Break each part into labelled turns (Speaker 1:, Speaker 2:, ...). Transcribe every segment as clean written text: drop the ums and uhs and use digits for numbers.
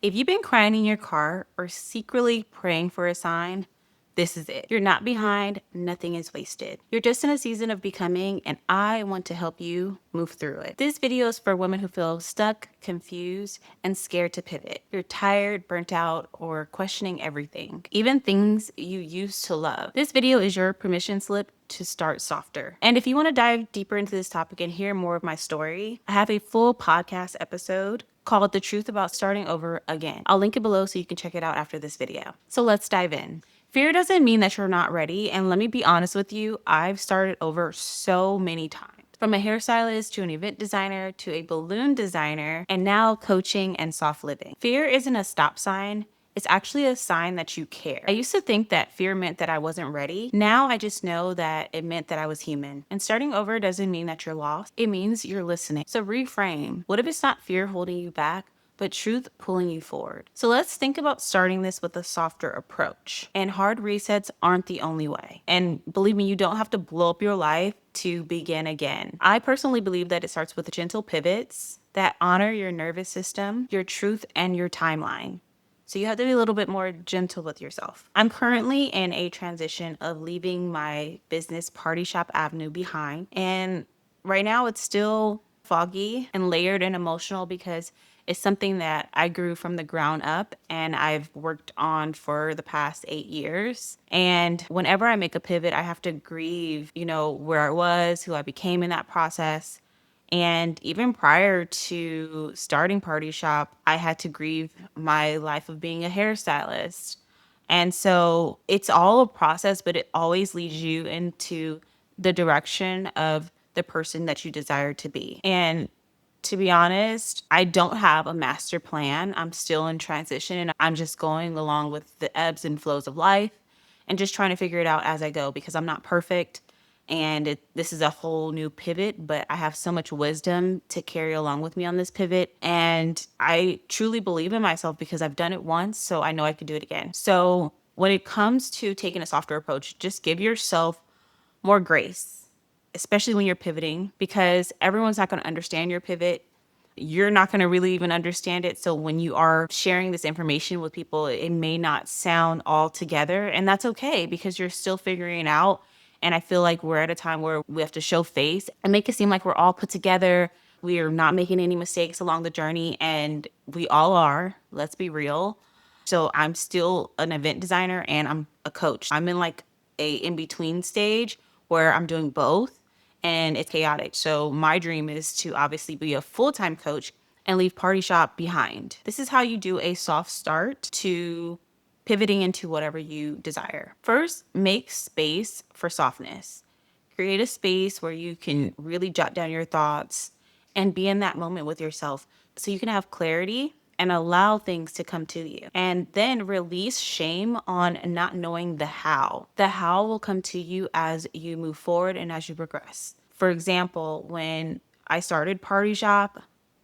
Speaker 1: If you've been crying in your car or secretly praying for a sign, this is it. You're not behind, nothing is wasted. You're just in a season of becoming, and I want to help you move through it. This video is for women who feel stuck, confused, and scared to pivot. You're tired, burnt out, or questioning everything, even things you used to love. This video is your permission slip to start softer. And if you want to dive deeper into this topic and hear more of my story, I have a full podcast episode called The Truth About Starting Over Again. I'll link it below so you can check it out after this video. So let's dive in. Fear doesn't mean that you're not ready. And let me be honest with you, I've started over so many times. From a hairstylist to an event designer to a balloon designer, and now coaching and soft living. Fear isn't a stop sign. It's actually a sign that you care. I used to think that fear meant that I wasn't ready. Now I just know that it meant that I was human. And starting over doesn't mean that you're lost. It means you're listening. So reframe. What if it's not fear holding you back, but truth pulling you forward? So let's think about starting this with a softer approach. And hard resets aren't the only way. And believe me, you don't have to blow up your life to begin again. I personally believe that it starts with gentle pivots that honor your nervous system, your truth, and your timeline. So you have to be a little bit more gentle with yourself. I'm currently in a transition of leaving my business Party Shop Avenue behind. And right now it's still foggy and layered and emotional because it's something that I grew from the ground up and I've worked on for the past 8 years. And whenever I make a pivot, I have to grieve, where I was, who I became in that process. And even prior to starting Party Shop, I had to grieve my life of being a hairstylist. And so it's all a process, but it always leads you into the direction of the person that you desire to be. And to be honest, I don't have a master plan. I'm still in transition and I'm just going along with the ebbs and flows of life and just trying to figure it out as I go because I'm not perfect. And this is a whole new pivot, but I have so much wisdom to carry along with me on this pivot. And I truly believe in myself because I've done it once, so I know I can do it again. So when it comes to taking a softer approach, just give yourself more grace, especially when you're pivoting, because everyone's not going to understand your pivot. You're not going to really even understand it. So when you are sharing this information with people, it may not sound all together. And that's okay because you're still figuring it out. And I feel like we're at a time where we have to show face and make it seem like we're all put together. We are not making any mistakes along the journey. And we all are. Let's be real. So I'm still an event designer and I'm a coach. I'm in like a in-between stage where I'm doing both and it's chaotic. So my dream is to obviously be a full-time coach and leave Party Shop behind. This is how you do a soft start to pivoting into whatever you desire. First, make space for softness. Create a space where you can really jot down your thoughts and be in that moment with yourself so you can have clarity and allow things to come to you. And then release shame on not knowing the how. The how will come to you as you move forward and as you progress. For example, when I started Party Shop,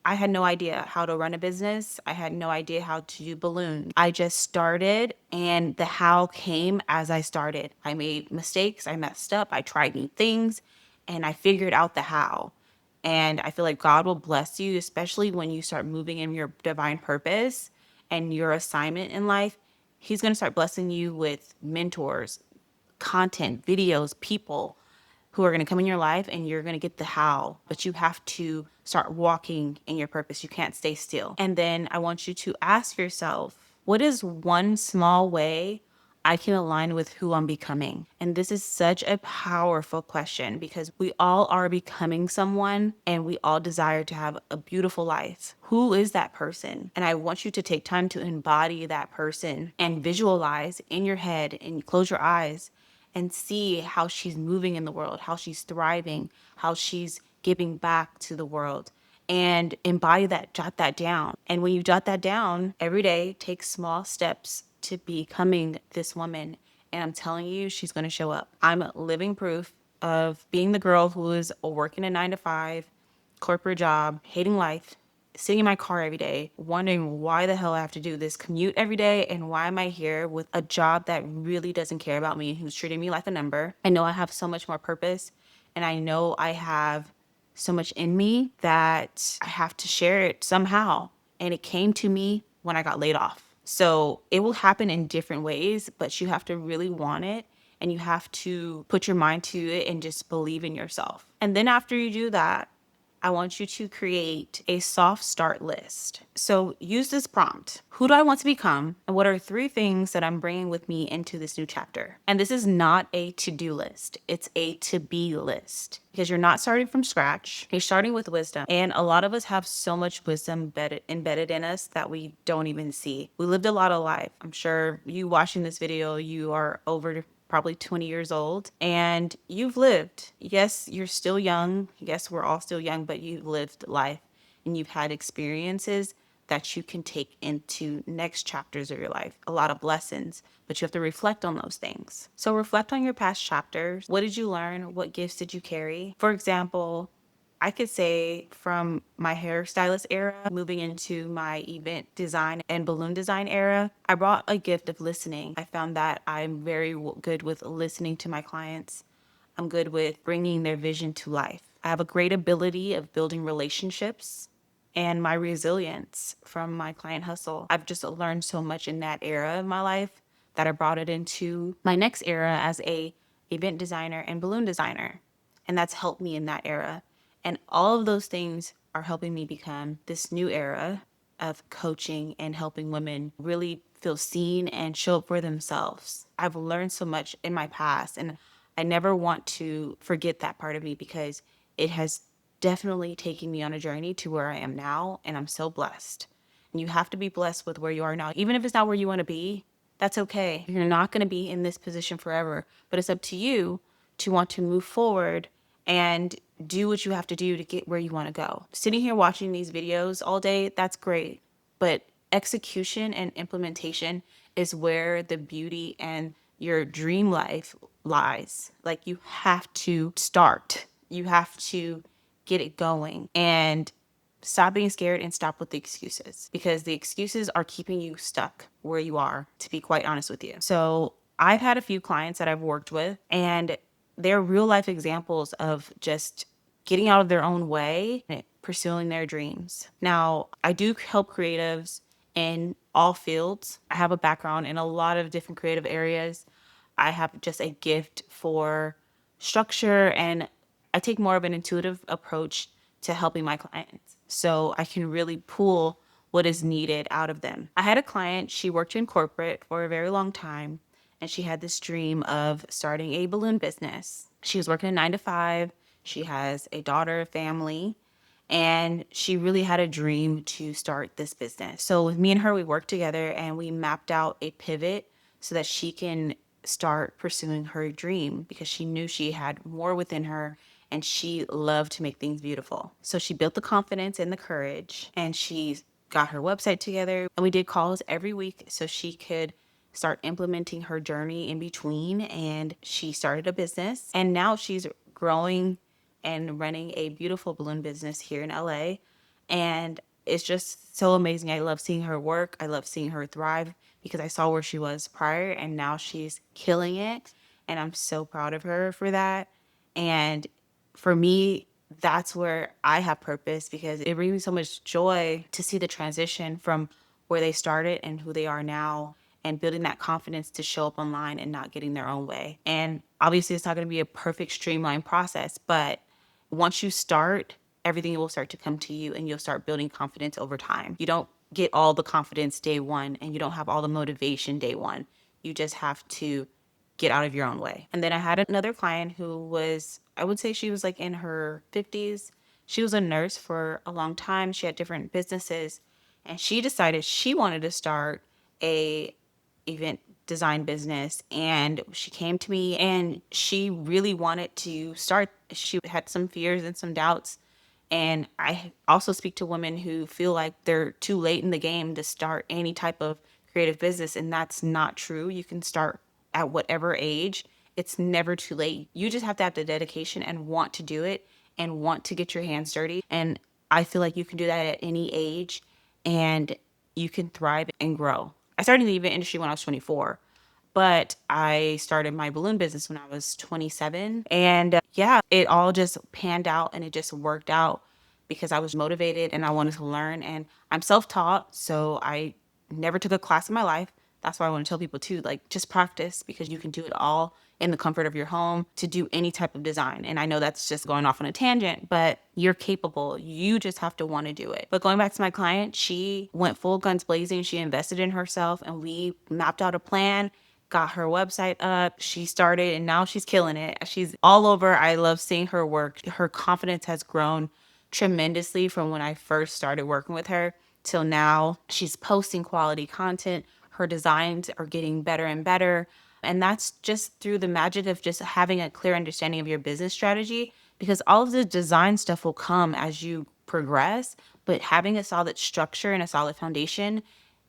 Speaker 1: I had no idea how to run a business. I had no idea how to do balloons. I just started and the how came as I started. I made mistakes, I messed up, I tried new things, and I figured out the how. And I feel like God will bless you, especially when you start moving in your divine purpose and your assignment in life. He's going to start blessing you with mentors, content, videos, people who are going to come in your life and you're going to get the how, but you have to start walking in your purpose. You can't stay still. And then I want you to ask yourself, what is one small way I can align with who I'm becoming? And this is such a powerful question because we all are becoming someone and we all desire to have a beautiful life. Who is that person? And I want you to take time to embody that person and visualize in your head and close your eyes and see how she's moving in the world, how she's thriving, how she's giving back to the world. And embody that, jot that down. And when you jot that down every day, take small steps to becoming this woman. And I'm telling you, she's going to show up. I'm living proof of being the girl who is working a 9 to 5 corporate job, hating life, sitting in my car every day, wondering why the hell I have to do this commute every day and why am I here with a job that really doesn't care about me, who's treating me like a number. I know I have so much more purpose and I know I have so much in me that I have to share it somehow. And it came to me when I got laid off. So it will happen in different ways, but you have to really want it and you have to put your mind to it and just believe in yourself. And then after you do that, I want you to create a soft start list. So use this prompt. Who do I want to become? And what are 3 things that I'm bringing with me into this new chapter? And this is not a to-do list. It's a to-be list because you're not starting from scratch. You're starting with wisdom. And a lot of us have so much wisdom embedded in us that we don't even see. We lived a lot of life. I'm sure you watching this video, you are over probably 20 years old, and you've lived. Yes, you're still young. Yes, we're all still young, but you've lived life and you've had experiences that you can take into next chapters of your life. A lot of lessons, but you have to reflect on those things. So reflect on your past chapters. What did you learn? What gifts did you carry? For example, I could say from my hairstylist era, moving into my event design and balloon design era, I brought a gift of listening. I found that I'm very good with listening to my clients. I'm good with bringing their vision to life. I have a great ability of building relationships and my resilience from my client hustle. I've just learned so much in that era of my life that I brought it into my next era as a event designer and balloon designer. And that's helped me in that era. And all of those things are helping me become this new era of coaching and helping women really feel seen and show up for themselves. I've learned so much in my past, and I never want to forget that part of me because it has definitely taken me on a journey to where I am now, and I'm so blessed. And you have to be blessed with where you are now. Even if it's not where you want to be, that's okay. You're not going to be in this position forever, but it's up to you to want to move forward and do what you have to do to get where you want to go. Sitting here watching these videos all day, that's great. But execution and implementation is where the beauty and your dream life lies. Like you have to start. You have to get it going and stop being scared and stop with the excuses because the excuses are keeping you stuck where you are, to be quite honest with you. So I've had a few clients that I've worked with, and they're real life examples of just getting out of their own way and pursuing their dreams. Now, I do help creatives in all fields. I have a background in a lot of different creative areas. I have just a gift for structure, and I take more of an intuitive approach to helping my clients so I can really pull what is needed out of them. I had a client, she worked in corporate for a very long time, and she had this dream of starting a balloon business. She was working a 9 to 5. She has a daughter, a family, and she really had a dream to start this business. So with me and her, we worked together and we mapped out a pivot so that she can start pursuing her dream because she knew she had more within her and she loved to make things beautiful. So she built the confidence and the courage, and she got her website together, and we did calls every week so she could start implementing her journey in between. And she started a business, and now she's growing and running a beautiful balloon business here in LA. And it's just so amazing. I love seeing her work. I love seeing her thrive because I saw where she was prior and now she's killing it. And I'm so proud of her for that. And for me, that's where I have purpose because it brings me so much joy to see the transition from where they started and who they are now and building that confidence to show up online and not getting their own way. And obviously, it's not going to be a perfect streamlined process, but once you start, everything will start to come to you and you'll start building confidence over time. You don't get all the confidence day one and you don't have all the motivation day one. You just have to get out of your own way. And then I had another client who was, I would say she was like in her 50s. She was a nurse for a long time. She had different businesses and she decided she wanted to start a event design business, and she came to me and she really wanted to start. She had some fears and some doubts, and I also speak to women who feel like they're too late in the game to start any type of creative business, and that's not true. You can start at whatever age. It's never too late. You just have to have the dedication and want to do it and want to get your hands dirty, and I feel like you can do that at any age and you can thrive and grow. I started in the event industry when I was 24, but I started my balloon business when I was 27. And yeah, it all just panned out and it just worked out because I was motivated and I wanted to learn. And I'm self taught. So I never took a class in my life. That's why I want to tell people too, like, just practice, because you can do it all in the comfort of your home to do any type of design. And I know that's just going off on a tangent, but you're capable. You just have to want to do it. But going back to my client, she went full guns blazing. She invested in herself, and we mapped out a plan, got her website up. She started, and now she's killing it. She's all over. I love seeing her work. Her confidence has grown tremendously from when I first started working with her till now. She's posting quality content. Her designs are getting better and better. And that's just through the magic of just having a clear understanding of your business strategy, because all of the design stuff will come as you progress. But having a solid structure and a solid foundation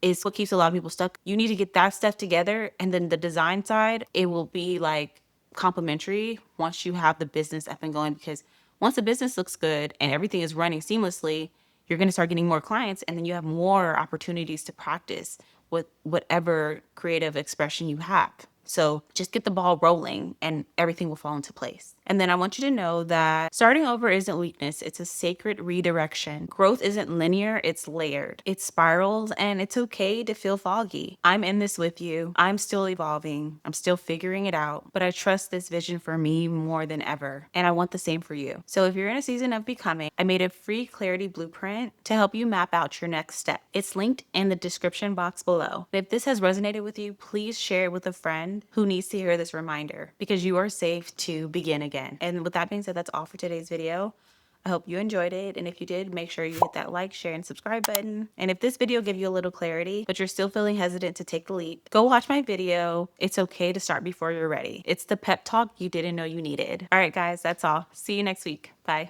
Speaker 1: is what keeps a lot of people stuck. You need to get that stuff together, and then the design side, it will be like complementary once you have the business up and going, because once the business looks good and everything is running seamlessly, you're going to start getting more clients, and then you have more opportunities to practice with whatever creative expression you have. So just get the ball rolling and everything will fall into place. And then I want you to know that starting over isn't weakness. It's a sacred redirection. Growth isn't linear. It's layered. It spirals, and it's okay to feel foggy. I'm in this with you. I'm still evolving. I'm still figuring it out, but I trust this vision for me more than ever. And I want the same for you. So if you're in a season of becoming, I made a free clarity blueprint to help you map out your next step. It's linked in the description box below. If this has resonated with you, please share it with a friend who needs to hear this reminder, because you are safe to begin again. And with that being said, that's all for today's video. I hope you enjoyed it. And if you did, make sure you hit that like, share, and subscribe button. And if this video gave you a little clarity, but you're still feeling hesitant to take the leap, go watch my video. It's okay to start before you're ready. It's the pep talk you didn't know you needed. All right, guys, that's all. See you next week. Bye.